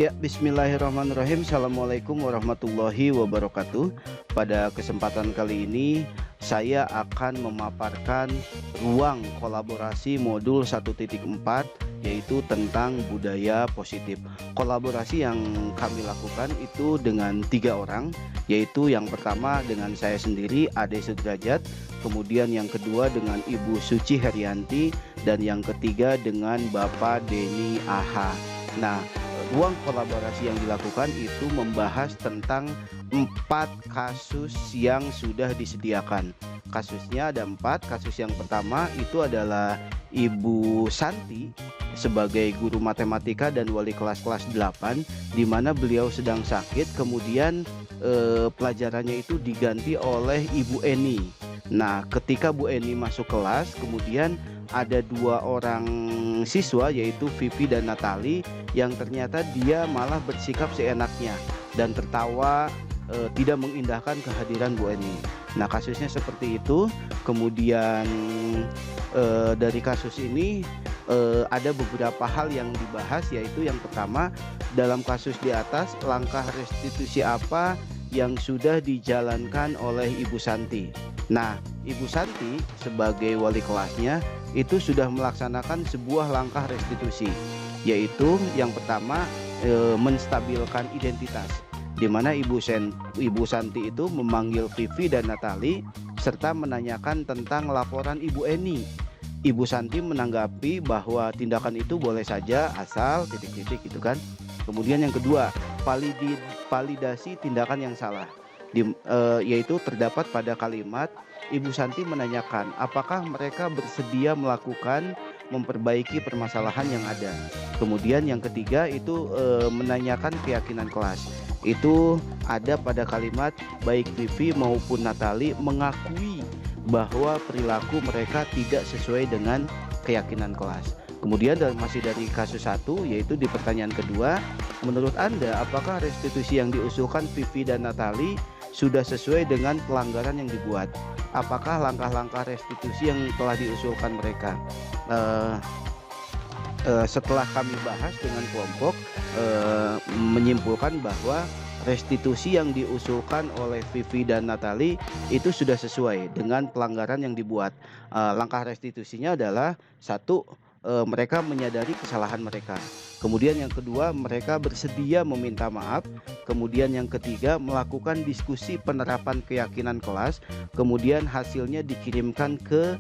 Ya, bismillahirrahmanirrahim. Assalamualaikum warahmatullahi wabarakatuh. Pada kesempatan kali ini, saya akan memaparkan ruang kolaborasi modul 1.4, yaitu tentang budaya positif. Kolaborasi yang kami lakukan itu dengan 3 orang, yaitu yang pertama dengan saya sendiri, Ade Sudrajat, kemudian yang kedua dengan Ibu Suci Herianti, dan yang ketiga dengan Bapak Denny Aha. Nah, ruang kolaborasi yang dilakukan itu membahas tentang 4 kasus yang sudah disediakan. Kasusnya ada 4. Kasus yang pertama itu adalah Ibu Santi sebagai guru matematika dan wali kelas 8, di mana beliau sedang sakit, kemudian pelajarannya itu diganti oleh Ibu Eni. Nah, ketika Bu Eni masuk kelas, kemudian ada 2 orang siswa, yaitu Vivi dan Natali, yang ternyata dia malah bersikap seenaknya dan tertawa, tidak mengindahkan kehadiran Bu Eni. Nah, kasusnya seperti itu. Kemudian dari kasus ini ada beberapa hal yang dibahas, yaitu yang pertama, dalam kasus di atas, langkah restitusi apa yang sudah dijalankan oleh Ibu Santi. Nah, Ibu Santi sebagai wali kelasnya itu sudah melaksanakan sebuah langkah restitusi, yaitu yang pertama, menstabilkan identitas, di mana Ibu Santi itu memanggil Vivi dan Natali serta menanyakan tentang laporan Ibu Eni. Ibu Santi menanggapi bahwa tindakan itu boleh saja asal titik-titik gitu kan. Kemudian yang kedua, validasi tindakan yang salah, yaitu terdapat pada kalimat Ibu Santi menanyakan apakah mereka bersedia melakukan memperbaiki permasalahan yang ada. Kemudian yang ketiga itu menanyakan keyakinan kelas. Itu ada pada kalimat baik Vivi maupun Natali mengakui bahwa perilaku mereka tidak sesuai dengan keyakinan kelas. Kemudian masih dari kasus 1, yaitu di pertanyaan kedua, menurut Anda apakah restitusi yang diusulkan Vivi dan Natali sudah sesuai dengan pelanggaran yang dibuat? Apakah langkah-langkah restitusi yang telah diusulkan mereka? Setelah kami bahas dengan kelompok, menyimpulkan bahwa restitusi yang diusulkan oleh Vivi dan Natali itu sudah sesuai dengan pelanggaran yang dibuat. Langkah restitusinya adalah 1, mereka menyadari kesalahan mereka. Kemudian yang kedua, mereka bersedia meminta maaf. Kemudian yang ketiga, melakukan diskusi penerapan keyakinan kelas. Kemudian hasilnya dikirimkan ke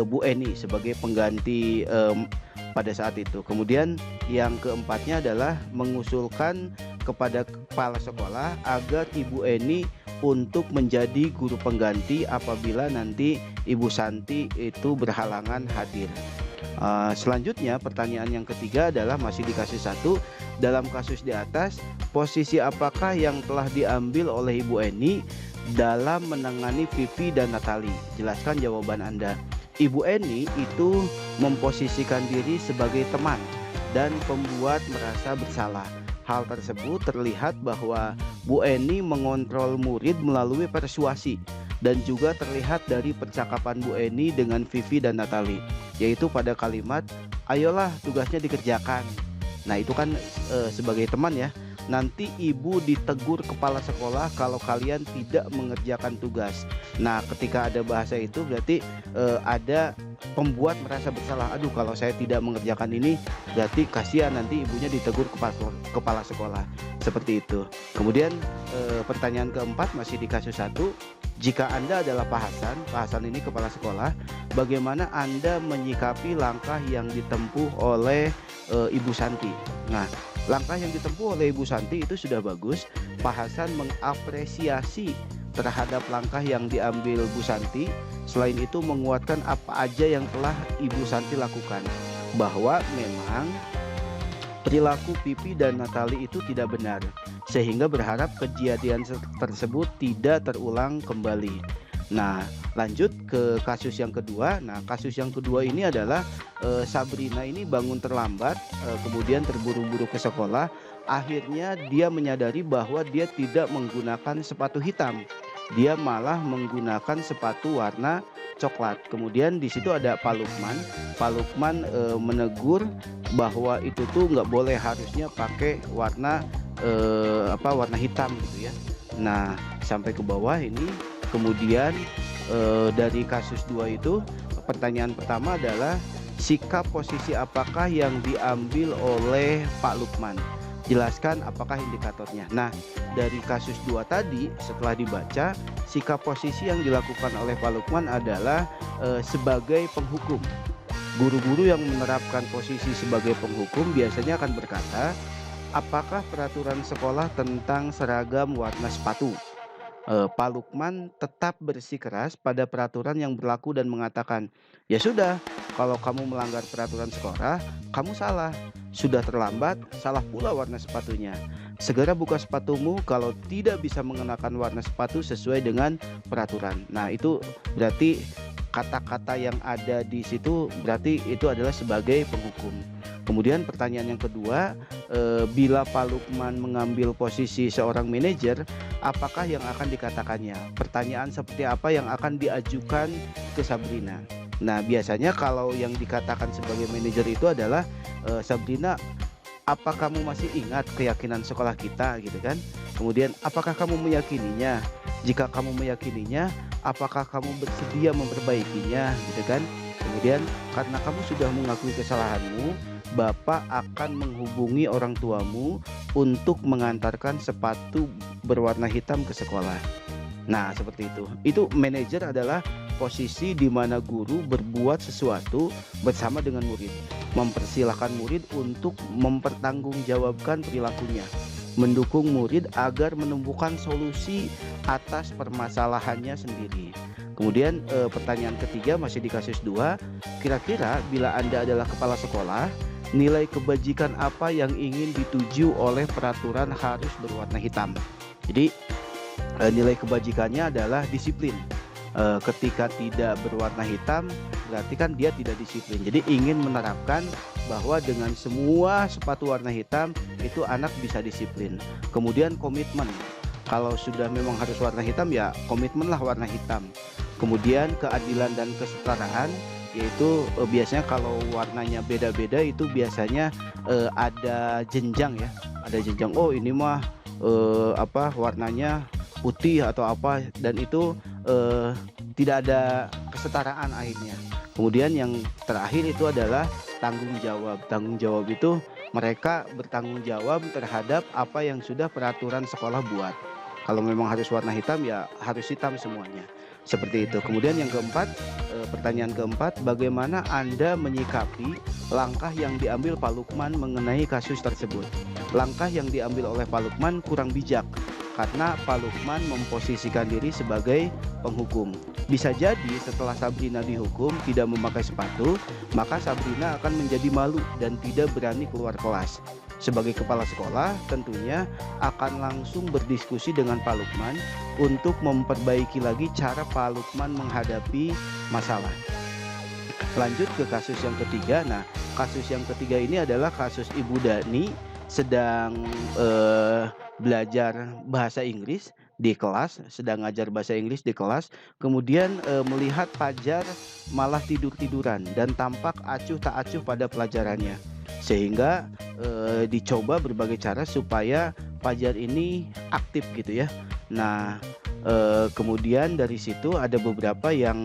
Bu Eni sebagai pengganti pada saat itu. Kemudian yang keempatnya adalah mengusulkan kepada kepala sekolah agar Ibu Eni untuk menjadi guru pengganti apabila nanti Ibu Santi itu berhalangan hadir. Selanjutnya pertanyaan yang ketiga adalah masih di kasus 1. Dalam kasus di atas, posisi apakah yang telah diambil oleh Ibu Eni dalam menangani Vivi dan Natali? Jelaskan jawaban Anda. Ibu Eni itu memposisikan diri sebagai teman dan pembuat merasa bersalah. Hal tersebut terlihat bahwa Bu Eni mengontrol murid melalui persuasi, dan juga terlihat dari percakapan Bu Eni dengan Vivi dan Natali, yaitu pada kalimat ayolah tugasnya dikerjakan. Nah, itu kan sebagai teman ya. Nanti ibu ditegur kepala sekolah kalau kalian tidak mengerjakan tugas. Nah, ketika ada bahasa itu berarti ada pembuat merasa bersalah. Aduh, kalau saya tidak mengerjakan ini berarti kasihan nanti ibunya ditegur kepala sekolah. Seperti itu. Kemudian pertanyaan keempat masih di kasus 1. Jika Anda adalah Pak Hasan ini kepala sekolah, bagaimana Anda menyikapi langkah yang ditempuh oleh Ibu Santi? Nah, langkah yang ditempuh oleh Ibu Santi itu sudah bagus. Pak Hasan mengapresiasi terhadap langkah yang diambil Bu Santi. Selain itu menguatkan apa aja yang telah Ibu Santi lakukan, bahwa memang perilaku Vivi dan Natali itu tidak benar, sehingga berharap kejadian tersebut tidak terulang kembali. Nah, lanjut ke kasus yang kedua. Nah, kasus yang kedua ini adalah Sabrina ini bangun terlambat, kemudian terburu-buru ke sekolah. Akhirnya dia menyadari bahwa dia tidak menggunakan sepatu hitam. Dia malah menggunakan sepatu warna coklat. Kemudian di situ ada Pak Lukman. Pak Lukman menegur bahwa itu tuh nggak boleh, harusnya pakai warna warna hitam gitu ya. Nah, sampai ke bawah ini. Kemudian dari kasus 2 itu, pertanyaan pertama adalah sikap posisi apakah yang diambil oleh Pak Lukman? Jelaskan apakah indikatornya. Nah, dari kasus 2 tadi setelah dibaca, sikap posisi yang dilakukan oleh Pak Lukman adalah sebagai penghukum. Guru-guru yang menerapkan posisi sebagai penghukum biasanya akan berkata, apakah peraturan sekolah tentang seragam warna sepatu? Pak Lukman tetap bersikeras pada peraturan yang berlaku dan mengatakan, ya sudah, kalau kamu melanggar peraturan sekolah, kamu salah. Sudah terlambat, salah pula warna sepatunya. Segera buka sepatumu kalau tidak bisa mengenakan warna sepatu sesuai dengan peraturan. Nah, itu berarti kata-kata yang ada di situ berarti itu adalah sebagai penghukum. Kemudian pertanyaan yang kedua, bila Pak Lukman mengambil posisi seorang manajer, apakah yang akan dikatakannya? Pertanyaan seperti apa yang akan diajukan ke Sabrina? Nah, biasanya kalau yang dikatakan sebagai manajer itu adalah, Sabrina, apa kamu masih ingat keyakinan sekolah kita gitu kan? Kemudian apakah kamu meyakininya? Jika kamu meyakininya, apakah kamu bersedia memperbaikinya gitu kan? Kemudian karena kamu sudah mengakui kesalahanmu, Bapak akan menghubungi orang tuamu untuk mengantarkan sepatu berwarna hitam ke sekolah. Nah, seperti itu. Itu manajer adalah posisi di mana guru berbuat sesuatu bersama dengan murid, mempersilahkan murid untuk mempertanggungjawabkan perilakunya, mendukung murid agar menemukan solusi atas permasalahannya sendiri. Kemudian pertanyaan ketiga masih di kasus 2, kira-kira bila Anda adalah kepala sekolah, nilai kebajikan apa yang ingin dituju oleh peraturan harus berwarna hitam? Jadi nilai kebajikannya adalah disiplin. Ketika tidak berwarna hitam berarti kan dia tidak disiplin. Jadi ingin menerapkan bahwa dengan semua sepatu warna hitam itu anak bisa disiplin. Kemudian komitmen. Kalau sudah memang harus warna hitam ya komitmenlah warna hitam. Kemudian keadilan dan kesetaraan, yaitu biasanya kalau warnanya beda-beda itu biasanya ada jenjang ya. Ada jenjang. Oh, ini mah warnanya putih atau apa, dan itu tidak ada kesetaraan akhirnya. Kemudian yang terakhir itu adalah tanggung jawab. Tanggung jawab itu mereka bertanggung jawab terhadap apa yang sudah peraturan sekolah buat. Kalau memang harus warna hitam ya harus hitam semuanya. Seperti itu. Kemudian yang keempat, pertanyaan keempat, bagaimana Anda menyikapi langkah yang diambil Pak Lukman mengenai kasus tersebut? Langkah yang diambil oleh Pak Lukman kurang bijak karena Pak Lukman memposisikan diri sebagai penghukum. Bisa jadi setelah Sabrina dihukum tidak memakai sepatu, maka Sabrina akan menjadi malu dan tidak berani keluar kelas. Sebagai kepala sekolah tentunya akan langsung berdiskusi dengan Pak Lukman untuk memperbaiki lagi cara Pak Lukman menghadapi masalah. Lanjut ke kasus yang ketiga. Nah, kasus yang ketiga ini adalah kasus Ibu Dani sedang belajar bahasa Inggris di kelas, sedang ngajar bahasa Inggris di kelas, kemudian melihat Fajar malah tidur-tiduran dan tampak acuh tak acuh pada pelajarannya, sehingga dicoba berbagai cara supaya Fajar ini aktif gitu ya. Nah, kemudian dari situ ada beberapa yang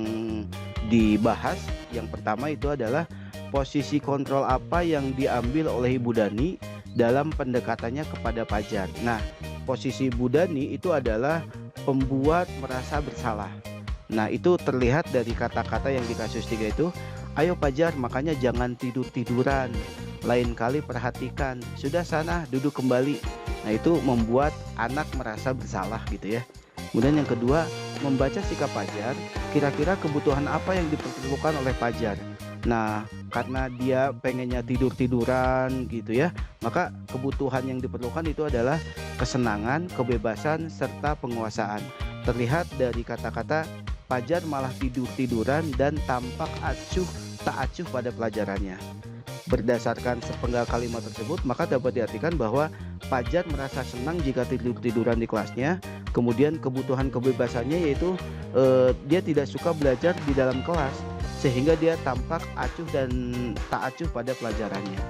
dibahas. Yang pertama itu adalah posisi kontrol apa yang diambil oleh Ibu Dani dalam pendekatannya kepada Fajar. Nah, posisi Ibu Dani itu adalah pembuat merasa bersalah. Nah, itu terlihat dari kata-kata yang di kasus 3 itu, ayo Fajar, makanya jangan tidur-tiduran, lain kali perhatikan, sudah sana duduk kembali. Nah, itu membuat anak merasa bersalah gitu ya. Kemudian yang kedua, membaca sikap Fajar, kira-kira kebutuhan apa yang diperlukan oleh Fajar. Nah, karena dia pengennya tidur-tiduran gitu ya, maka kebutuhan yang diperlukan itu adalah kesenangan, kebebasan, serta penguasaan. Terlihat dari kata-kata Fajar malah tidur-tiduran dan tampak acuh tak acuh pada pelajarannya. Berdasarkan sepenggal kalimat tersebut, maka dapat diartikan bahwa Fajar merasa senang jika tidur-tiduran di kelasnya Kemudian kebutuhan kebebasannya yaitu dia tidak suka belajar di dalam kelas sehingga dia tampak acuh dan tak acuh pada pelajarannya.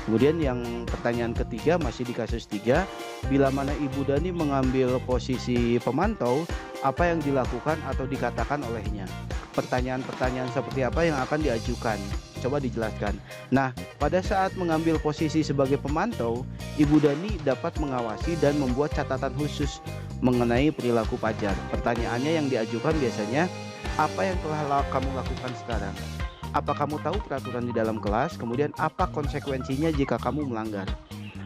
Kemudian yang pertanyaan ketiga masih di kasus 3, bila mana Ibu Dani mengambil posisi pemantau, apa yang dilakukan atau dikatakan olehnya? Pertanyaan-pertanyaan seperti apa yang akan diajukan? Coba dijelaskan. Nah, pada saat mengambil posisi sebagai pemantau, Ibu Dani dapat mengawasi dan membuat catatan khusus mengenai perilaku pelajar. Pertanyaannya yang diajukan biasanya, apa yang telah kamu lakukan sekarang? Apa kamu tahu peraturan di dalam kelas? Kemudian apa konsekuensinya jika kamu melanggar?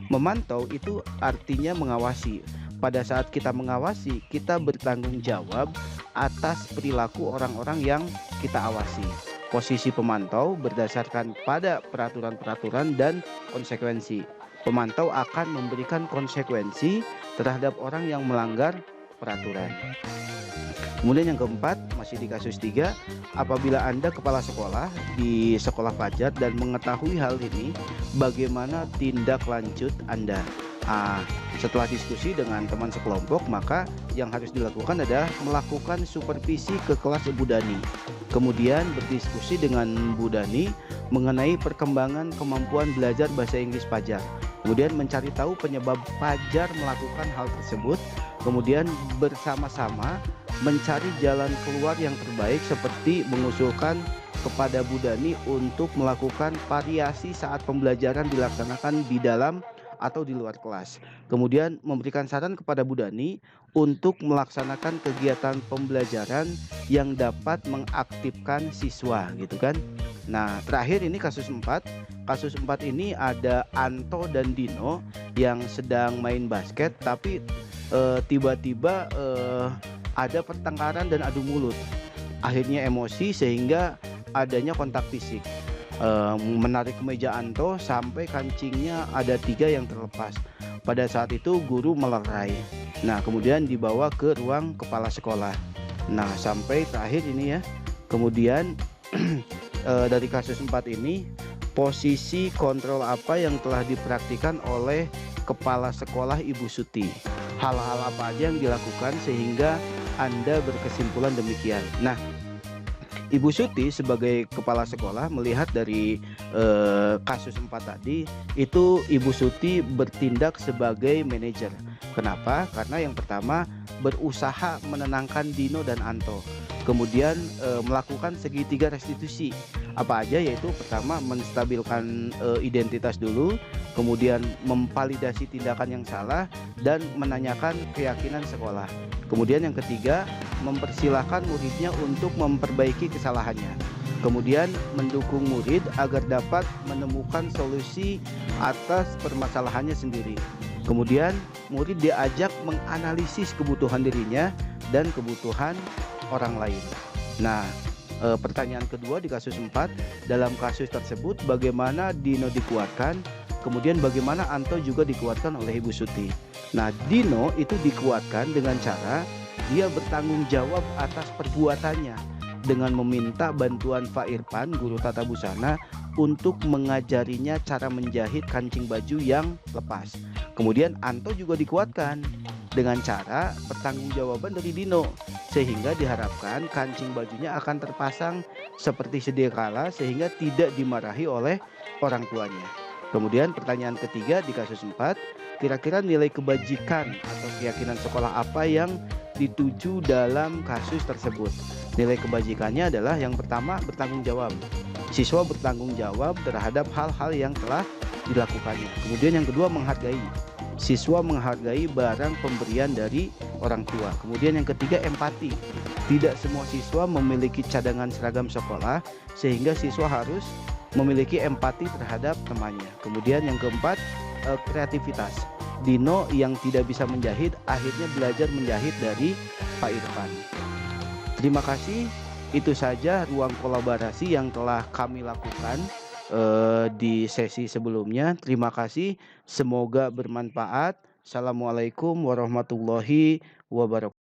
Memantau itu artinya mengawasi. Pada saat kita mengawasi, kita bertanggung jawab atas perilaku orang-orang yang kita awasi. Posisi pemantau berdasarkan pada peraturan-peraturan dan konsekuensi. Pemantau akan memberikan konsekuensi terhadap orang yang melanggar peraturan. Kemudian yang keempat, masih di kasus 3, apabila Anda kepala sekolah di sekolah pelajar dan mengetahui hal ini, bagaimana tindak lanjut Anda? Setelah diskusi dengan teman sekelompok, maka yang harus dilakukan adalah melakukan supervisi ke kelas Ibu Dani. Kemudian berdiskusi dengan Bu Dani mengenai perkembangan kemampuan belajar bahasa Inggris pelajar. Kemudian mencari tahu penyebab pelajar melakukan hal tersebut. Kemudian bersama-sama mencari jalan keluar yang terbaik, seperti mengusulkan kepada Bu Dani untuk melakukan variasi saat pembelajaran dilaksanakan di dalam atau di luar kelas. Kemudian memberikan saran kepada Bu Dani untuk melaksanakan kegiatan pembelajaran yang dapat mengaktifkan siswa, gitu kan. Nah, terakhir ini kasus 4. Kasus 4 ini ada Anto dan Dino yang sedang main basket, tapi tiba-tiba ada pertengkaran dan adu mulut. Akhirnya emosi sehingga adanya kontak fisik. Menarik meja Anto sampai kancingnya ada 3 yang terlepas. Pada saat itu guru melerai. Nah, kemudian dibawa ke ruang kepala sekolah. Nah, sampai terakhir ini ya. Kemudian dari kasus 4 ini, posisi kontrol apa yang telah dipraktikkan oleh kepala sekolah Ibu Suti? Hal-hal apa aja yang dilakukan sehingga Anda berkesimpulan demikian? Nah, Ibu Suti sebagai kepala sekolah melihat dari kasus 4 tadi, itu Ibu Suti bertindak sebagai manajer. Kenapa? Karena yang pertama, berusaha menenangkan Dino dan Anto. Kemudian melakukan segitiga restitusi. Apa aja? Yaitu pertama, menstabilkan identitas dulu, kemudian memvalidasi tindakan yang salah, dan menanyakan keyakinan sekolah. Kemudian yang ketiga, mempersilahkan muridnya untuk memperbaiki kesalahannya. Kemudian mendukung murid agar dapat menemukan solusi atas permasalahannya sendiri. Kemudian murid diajak menganalisis kebutuhan dirinya dan kebutuhan orang lain. Nah, pertanyaan kedua di kasus 4, dalam kasus tersebut bagaimana Dino dikuatkan, kemudian bagaimana Anto juga dikuatkan oleh Ibu Suti. Nah, Dino itu dikuatkan dengan cara dia bertanggung jawab atas perbuatannya dengan meminta bantuan Pak Irfan, guru tata busana, untuk mengajarinya cara menjahit kancing baju yang lepas. Kemudian Anto juga dikuatkan dengan cara pertanggungjawaban dari Dino, sehingga diharapkan kancing bajunya akan terpasang seperti sedia kala sehingga tidak dimarahi oleh orang tuanya. Kemudian pertanyaan ketiga di kasus 4, kira-kira nilai kebajikan atau keyakinan sekolah apa yang dituju dalam kasus tersebut? Nilai kebajikannya adalah yang pertama, bertanggung jawab. Siswa bertanggung jawab terhadap hal-hal yang telah dilakukannya. Kemudian yang kedua, menghargai. Siswa menghargai barang pemberian dari orang tua. Kemudian yang ketiga, empati. Tidak semua siswa memiliki cadangan seragam sekolah, sehingga siswa harus memiliki empati terhadap temannya. Kemudian yang keempat, kreativitas. Dino yang tidak bisa menjahit akhirnya belajar menjahit dari Pak Irfan. Terima kasih. Itu saja ruang kolaborasi yang telah kami lakukan di sesi sebelumnya. Terima kasih. Semoga bermanfaat. Assalamualaikum warahmatullahi wabarakatuh.